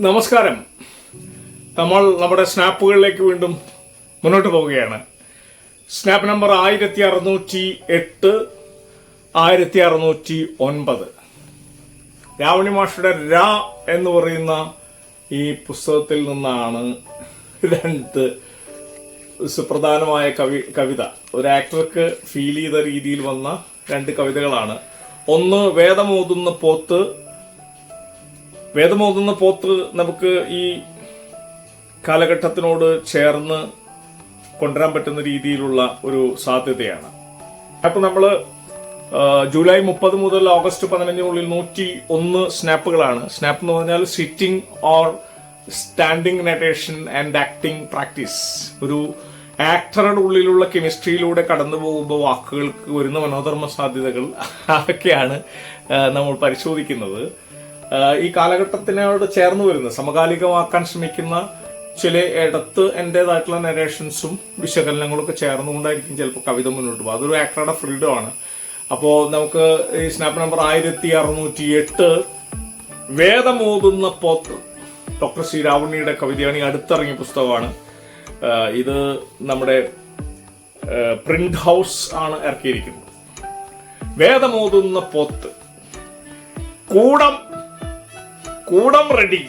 നമസ്കാരം. നമ്മൾ നമ്മുടെ സ്നാപ്പുകളിലേക്ക് വീണ്ടും മുന്നോട്ട് പോവുകയാണ്. Snap number 1608, 1609. രാവണി മാഷയുടെ രാ എന്ന് പറയുന്ന ഈ പുസ്തകത്തിൽ നിന്നാണ് രണ്ട് സുപ്രധാനമായ കവിത ഒരു ആക്ടർക്ക് ഫീൽ ചെയ്ത രീതിയിൽ വന്ന രണ്ട് കവിതകളാണ്. ഒന്ന് വേദമോതുന്ന പോത്ത് നമുക്ക് ഈ കാലഘട്ടത്തിനോട് ചേർന്ന് കൊണ്ടുവരാൻ പറ്റുന്ന രീതിയിലുള്ള ഒരു സാധ്യതയാണ്. അപ്പൊ നമ്മള് ജൂലൈ 30 മുതൽ ഓഗസ്റ്റ് 15 101 സ്നാപ്പുകളാണ്. സ്നാപ്പ് എന്ന് പറഞ്ഞാൽ sitting or standing narration and acting practice. ഒരു ആക്ടറുടെ ഉള്ളിലുള്ള കെമിസ്ട്രിയിലൂടെ കടന്നു പോകുമ്പോൾ വാക്കുകൾക്ക് വരുന്ന മനോധർമ്മ സാധ്യതകൾ അതൊക്കെയാണ് നമ്മൾ പരിശോധിക്കുന്നത്. ഈ കാലഘട്ടത്തിനോട് ചേർന്ന് വരുന്ന സമകാലികമാക്കാൻ ശ്രമിക്കുന്ന ചില ഇടത്ത് എന്റേതായിട്ടുള്ള നരേഷൻസും വിശകലനങ്ങളൊക്കെ ചേർന്നുകൊണ്ടായിരിക്കും ചിലപ്പോൾ കവിത മുന്നോട്ട് പോകും. അതൊരു ആക്ടറുടെ ഫ്രീഡം ആണ്. അപ്പോൾ നമുക്ക് ഈ സ്നാപ്പ് നമ്പർ 1608 വേദമോതുന്ന പോത്ത്, ഡോക്ടർ സി രാവണിയുടെ കവിതയാണ്. ഈ അടുത്തിറങ്ങിയ പുസ്തകമാണ്. ഇത് നമ്മുടെ പ്രിന്റ് ഹൗസ് ആണ് ഇറക്കിയിരിക്കുന്നത്. വേദമോതുന്ന പോത്ത്, കൂടം റെഡി,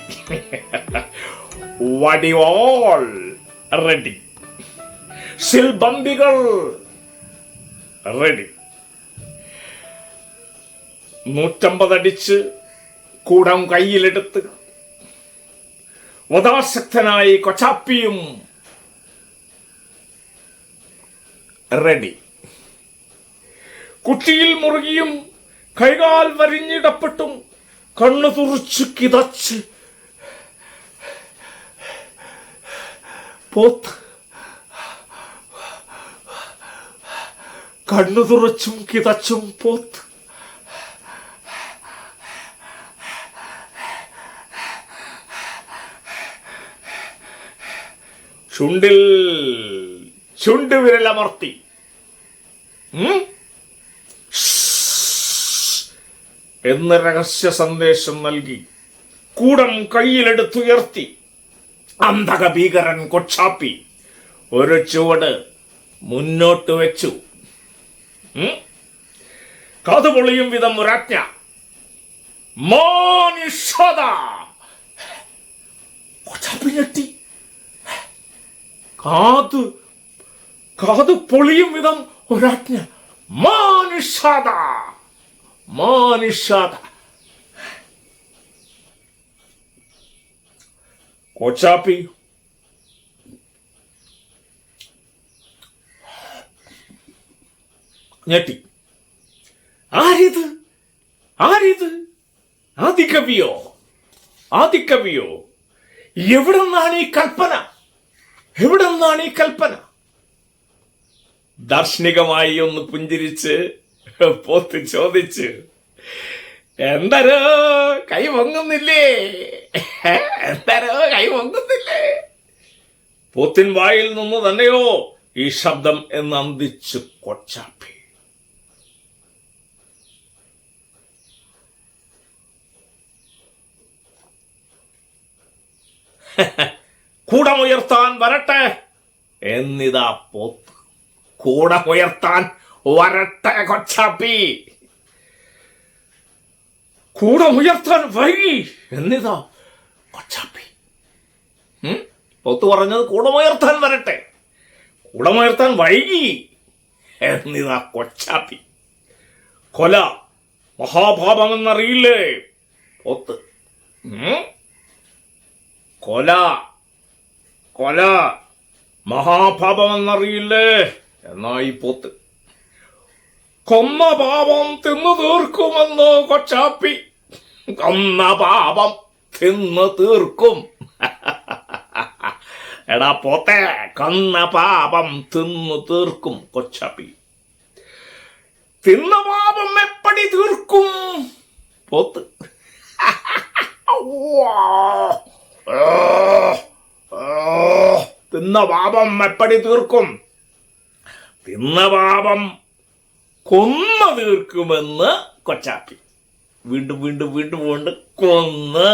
വടിവാൾ റെഡി, സിൽബന്ദികൾ റെഡി. 150 അടിച്ച് കൂടം കയ്യിലെടുത്ത് വധാശക്തനായി കൊച്ചാപ്പിയും റെഡി. കുട്ടിയിൽ മുറുകിയും കൈകാൽ വരിഞ്ഞിടപ്പെട്ടും കണ്ണു തുറച്ചു കിതച്ച് പോത്ത്, കണ്ണു തുറച്ചും കിതച്ചും പോത്ത്. ചുണ്ട് വിരലമർത്തി എന്ന് രഹസ്യ സന്ദേശം നൽകി കൂടം കയ്യിലെടുത്തുയർത്തി അന്ധക ഭീകരൻ കൊച്ചാപ്പി ഒരു ചുവട് മുന്നോട്ട് വെച്ചു. കാതുപൊളിയും വിധം ഒരാജ്ഞ, മാനിഷത. കൊച്ചാപ്പി ഞെട്ടി. കാതു പൊളിയും വിധം ഒരാജ്ഞ, മാനിഷത. കൊച്ചാപ്പി ഞെട്ടി. ആരിത്? ആദികവിയോ? എവിടെന്നാണ് ഈ കൽപ്പന? ദാർശനികമായി ഒന്ന് പുഞ്ചിരിച്ച് പോത്ത് ചോദിച്ചു, എന്തരോ കൈ പൊങ്ങുന്നില്ലേ? പോത്തിൻ വായിൽ നിന്ന് തന്നെയോ ഈ ശബ്ദം എന്ന് അന്തിച്ചു കൊച്ചാപ്പി. കൂടമുയർത്താൻ വരട്ടെ എന്നിതാ പോത്ത്. കൂടമുയർത്താൻ വരട്ടെ കൊച്ചാപ്പി. കൂടമുയർത്താൻ വൈകി എന്നിതാ കൊച്ചാപ്പി. പോത്ത് പറഞ്ഞത് കൂടമുയർത്താൻ വരട്ടെ, കൂടമുയർത്താൻ വൈകി എന്നിതാ കൊച്ചാപ്പി. കൊല മഹാപാപമെന്നറിയില്ലേ പോത്ത്? കൊല മഹാപാപമെന്നറിയില്ലേ എന്നായി പോത്ത്. കൊന്ന പാപം തിന്നു തീർക്കുമെന്ന് കൊച്ചാപ്പി. കൊന്ന പാപം തിന്നു തീർക്കും. എടാ പോത്തെ, കൊന്ന പാപം തിന്നു തീർക്കും കൊച്ചാപ്പി. തിന്ന പാപം എപ്പടി തീർക്കും പോത്ത്? തിന്ന പാപം എപ്പടി തീർക്കും? തിന്ന പാപം കൊന്നു തീർക്കുമെന്ന് കൊച്ചാപ്പി. വീണ്ടും വീണ്ടും വീണ്ടും കൊണ്ട് കൊന്ന്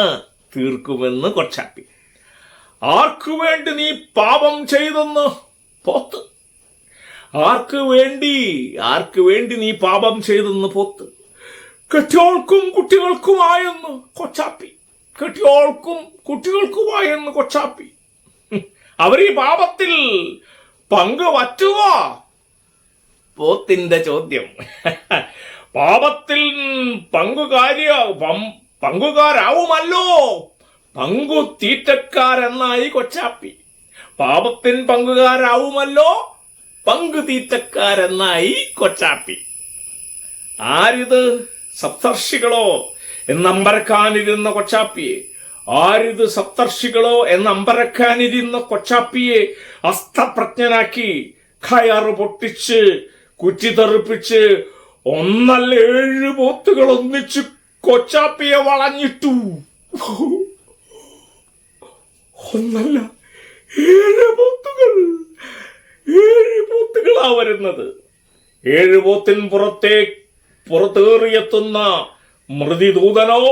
തീർക്കുമെന്ന് കൊച്ചാപ്പി. ആർക്കു വേണ്ടി നീ പാപം ചെയ്തെന്ന് പോത്ത്? ആർക്കു വേണ്ടി നീ പാപം ചെയ്തെന്ന് പോത്ത്? കെട്ടിയോൾക്കും കുട്ടികൾക്കുമായെന്ന് കൊച്ചാപ്പി. കെട്ടിയോൾക്കും കുട്ടികൾക്കുമായെന്ന് കൊച്ചാപ്പി. അവർ ഈ പാപത്തിൽ പങ്ക് പറ്റുമോ? പോത്തിന്റെ ചോദ്യം. പാപത്തിൽ പങ്കുകാരാവുമല്ലോ. പങ്കു തീറ്റക്കാരെന്നായി കൊച്ചാപ്പി. പാപത്തിൻ പങ്കുകാരാവുമല്ലോ, പങ്കു തീറ്റക്കാരെന്നായി കൊച്ചാപ്പി. ആരിത്? സപ്തർഷികളോ എന്നമ്പരക്കാനിരുന്ന കൊച്ചാപ്പിയെ. ആരിത്? സപ്തർഷികളോ എന്നമ്പരക്കാനിരുന്ന കൊച്ചാപ്പിയെ അസ്തപ്രജ്ഞനാക്കി കയറ് പൊട്ടിച്ച് കുറ്റിത്തെറിപ്പിച്ച് 7 പോത്തുകൾ ഒന്നിച്ച് കൊച്ചാപ്പിയെ വളഞ്ഞിട്ടു. 7 പോത്തുകളാ വരുന്നത്. 7 പോത്തിൻ പുറത്തേറിയെത്തുന്ന മൃതിദൂതനോ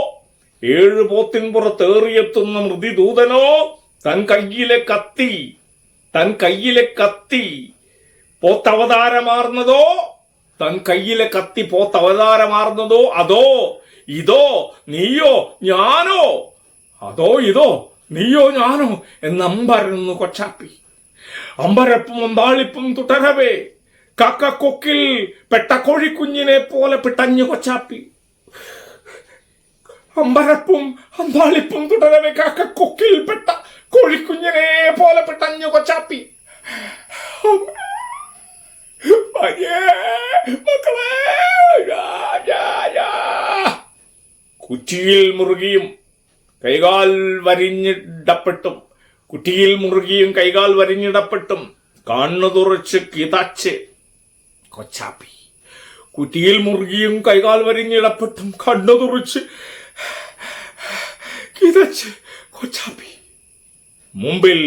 7 പോത്തിൻ പുറത്തേറിയെത്തുന്ന മൃതിദൂതനോ തൻ കയ്യിലെ കത്തി പോത്തവതാരമാർന്നതോ, അതോ ഇതോ നീയോ ഞാനോ എന്നമ്പരന്നു കൊച്ചാപ്പി. അമ്പരപ്പും അമ്പാളിപ്പും തുടരവേ കാക്കക്കൊക്കിൽ പെട്ട കോഴിക്കുഞ്ഞിനെ പോലെ പിട്ടഞ്ഞു കൊച്ചാപ്പി. അമ്പരപ്പും അമ്പാളിപ്പും തുടരവേ കാക്കക്കൊക്കിൽ പെട്ട കോഴിക്കുഞ്ഞിനെ പോലെ പിട്ടഞ്ഞു കൊച്ചാപ്പി. മക്കളെ, കുറ്റിയിൽ മുറുകിയും കൈകാൽ വരിഞ്ഞിടപ്പെട്ടും കണ്ണു തുറച്ച് കിതച്ച് കൊച്ചാപ്പി. കുറ്റിയിൽ മുറുകിയും കൈകാൽ വരിഞ്ഞിടപ്പെട്ടും കണ്ണു തുറച്ച് കിതച്ച് കൊച്ചാപ്പി. മുമ്പിൽ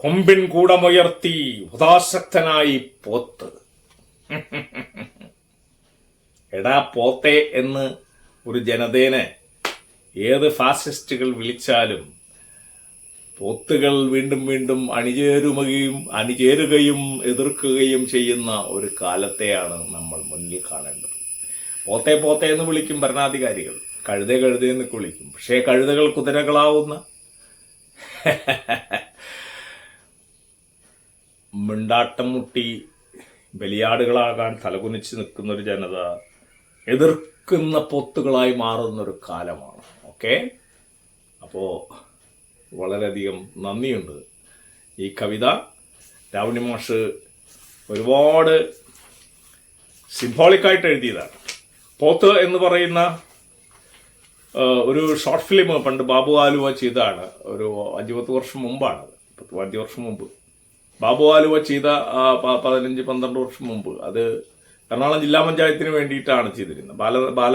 കൊമ്പിൻ കൂടമുയർത്തി ഉദാസക്തനായി പോത്ത്. എടാ പോത്തെ എന്ന് ഒരു ജനതേനെ ഏത് ഫാസിസ്റ്റുകൾ വിളിച്ചാലും പോത്തുകൾ വീണ്ടും വീണ്ടും അണിചേരുകയും എതിർക്കുകയും ചെയ്യുന്ന ഒരു കാലത്തെയാണ് നമ്മൾ മുന്നിൽ കാണേണ്ടത്. പോത്തെ എന്ന് വിളിക്കും ഭരണാധികാരികൾ, കഴുതേ എന്നൊക്കെ വിളിക്കും. പക്ഷേ കഴുതകൾ കുതിരകളാവുന്ന മിണ്ടാട്ടം മുട്ടി ബലിയാടുകളാകാൻ തലകുനിച്ച് നിൽക്കുന്ന ഒരു ജനത എതിർക്കുന്ന പൊത്തുകളായി മാറുന്നൊരു കാലമാണ്. ഓക്കെ, അപ്പോൾ വളരെയധികം നന്ദിയുണ്ട്. ഈ കവിത രാവണി മാഷ് ഒരുപാട് സിംബോളിക്കായിട്ട് എഴുതിയതാണ്. പോത്ത് എന്ന് പറയുന്ന ഒരു ഷോർട്ട് ഫിലിം പണ്ട് ബാബു ആലുവ ചെയ്തതാണ്. ഒരു 5-10 വർഷം മുമ്പാണ്, 5 വർഷം മുമ്പ് ബാബു ആലുവ ചെയ്ത 15-12 വർഷം മുമ്പ്. അത് എറണാകുളം ജില്ലാ പഞ്ചായത്തിന് വേണ്ടിയിട്ടാണ് ചെയ്തിരുന്നത്. ബാല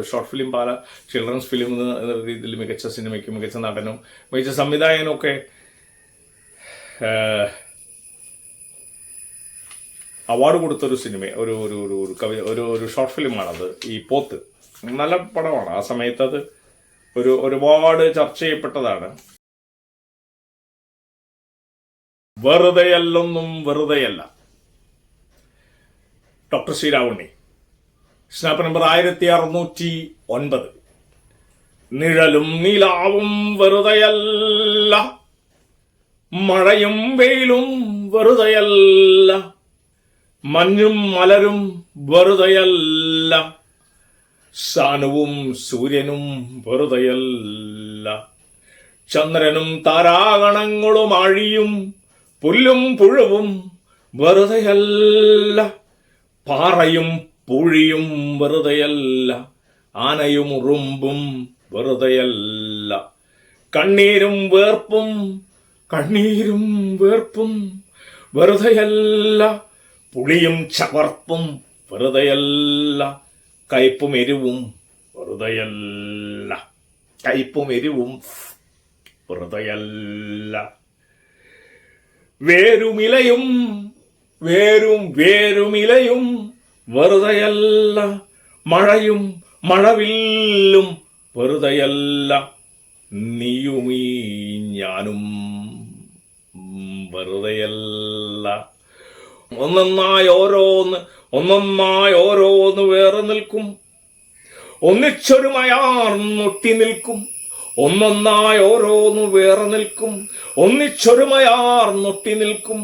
ഷോർട്ട് ഫിലിം, ബാല ചിൽഡ്രൻസ് ഫിലിം എന്ന രീതിയിൽ മികച്ച സിനിമയ്ക്കും മികച്ച നടനും മികച്ച സംവിധായകനും ഒക്കെ അവാർഡ് കൊടുത്തൊരു സിനിമ, ഒരു ഷോർട്ട് ഫിലിമാണത്. ഈ പോത്ത് നല്ല പടമാണ്. ആ സമയത്ത് അത് ഒരുപാട് ചർച്ച ചെയ്യപ്പെട്ടതാണ്. വെറുതെയല്ല. Doctor Sreeravunni, snap number 1609. നിഴലും നിലാവും വെറുതെയല്ല, മഴയും വെയിലും വെറുതെയല്ല, മഞ്ഞും മലരും വെറുതെയല്ല, സാനുവും സൂര്യനും വെറുതെയല്ല, ചന്ദ്രനും താരാഗണങ്ങളും ആഴിയും പുല്ലും പുഴുവും വെറുതെയല്ല, പാറയും പൂഴിയും വെറുതെയല്ല, ആനയും ഉറുമ്പും വെറുതെയല്ല, കണ്ണീരും വേർപ്പും വെറുതെയല്ല, പുളിയും ചവർപ്പും വെറുതെയല്ല, കയ്പും എരിവും വെറുതെയല്ല, വേരുമിലയും വെറുതെയല്ല, മഴയും മഴവില്ലും വെറുതെയല്ല, നീയുമീ ഞാനും വെറുതെയല്ല. ഒന്നൊന്നായി ഓരോന്ന് വേറെ നിൽക്കും, ഒന്നിച്ചൊരുമയാർന്നൊട്ടി നിൽക്കും. ഒന്നൊന്നായി ഓരോന്ന് വേറെ നിൽക്കും, ഒന്നിച്ചൊരുമയാർന്നൊട്ടി നിൽക്കും.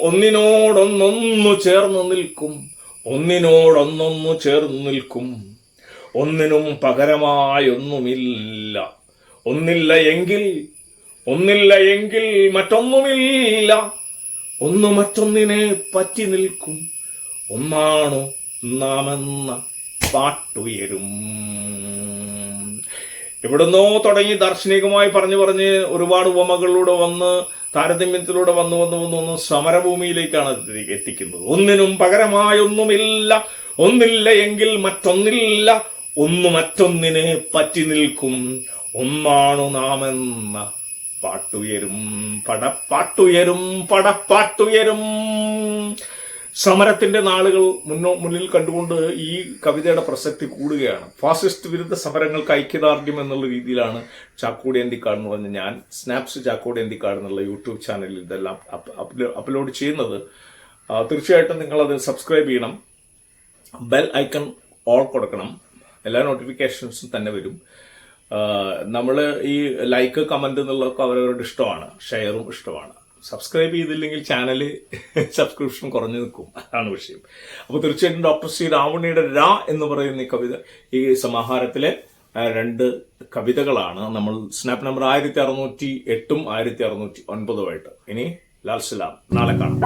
ഒന്നിനോടൊന്നൊന്നു ചേർന്ന് നിൽക്കും, ഒന്നിനോടൊന്നൊന്നു ചേർന്ന് നിൽക്കും. ഒന്നിനും പകരമായൊന്നുമില്ല. ഒന്നില്ല എങ്കിൽ മറ്റൊന്നുമില്ല. ഒന്ന് മറ്റൊന്നിനെ പറ്റി നിൽക്കും. ഒന്നാണു നാമെന്ന പാട്ടുയരും. എവിടുന്നോ തുടങ്ങി ദാർശനികമായി പറഞ്ഞ് ഒരുപാട് ഉപമകളിലൂടെ വന്ന് താരതമ്യത്തിലൂടെ വന്ന് സമരഭൂമിയിലേക്കാണ് എത്തിക്കുന്നത്. ഒന്നിനും പകരമായൊന്നുമില്ല. ഒന്നില്ല എങ്കിൽ മറ്റൊന്നില്ല. ഒന്ന് മറ്റൊന്നിനെ പറ്റി നിൽക്കും. ഒന്നാണു നാമെന്ന പാട്ടുയരും. പടപ്പാട്ടുയരും. സമരത്തിന്റെ നാളുകൾ മുന്നിൽ കണ്ടുകൊണ്ട് ഈ കവിതയുടെ പ്രസക്തി കൂടുകയാണ്. ഫാസിസ്റ്റ് വിരുദ്ധ സമരങ്ങൾക്ക് ഐക്യദാർഢ്യം എന്നുള്ള രീതിയിലാണ് ചാക്കോടി അന്തിക്കാട് എന്ന് പറഞ്ഞ ഞാൻ സ്നാപ്സ് ചാക്കോടി അന്തിക്കാട് എന്നുള്ള യൂട്യൂബ് ചാനലിൽ ഇതെല്ലാം അപ്ലോഡ് ചെയ്യുന്നത്. തീർച്ചയായിട്ടും നിങ്ങളത് സബ്സ്ക്രൈബ് ചെയ്യണം. ബെൽ ഐക്കൺ ഓൾ കൊടുക്കണം. എല്ലാ നോട്ടിഫിക്കേഷൻസും തന്നെ വരും. നമ്മൾ ഈ ലൈക്ക് കമന്റ് എന്നുള്ളതൊക്കെ അവരവരുടെ ഇഷ്ടമാണ്, ഷെയറും ഇഷ്ടമാണ്. സബ്സ്ക്രൈബ് ചെയ്തില്ലെങ്കിൽ ചാനല് സബ്സ്ക്രിപ്ഷൻ കുറഞ്ഞു നിൽക്കും, അതാണ് വിഷയം. അപ്പോൾ തീർച്ചയായിട്ടും ഡോക്ടർ സി രാവണിയുടെ രാ എന്ന് പറയുന്ന ഈ കവിത, ഈ സമാഹാരത്തിലെ 2 കവിതകളാണ് നമ്മൾ സ്നാപ്പ് നമ്പർ 1608ഉം 1609ഉമായിട്ട്. ഇനി ലാൽ സലാം, നാളെ കാണാം.